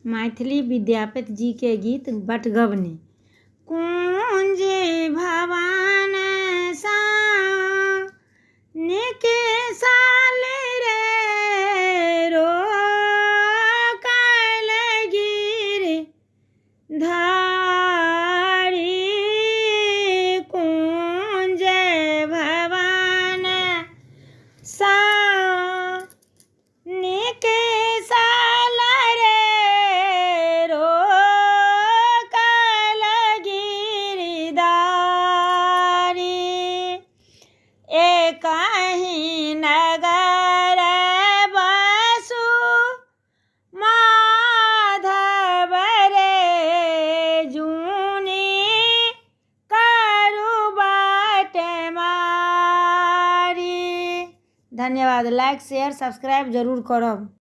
मैथिली विद्यापति जी के गीत बटगबनी। कुंज भवन के साल रे रो कल गिर धारी कुंज भवन के साल रे रो कल गिरधारी एक ही नगर बसु माधव रे जूनी करु बाट मारी। धन्यवाद। लाइक शेयर सब्सक्राइब जरूर करब।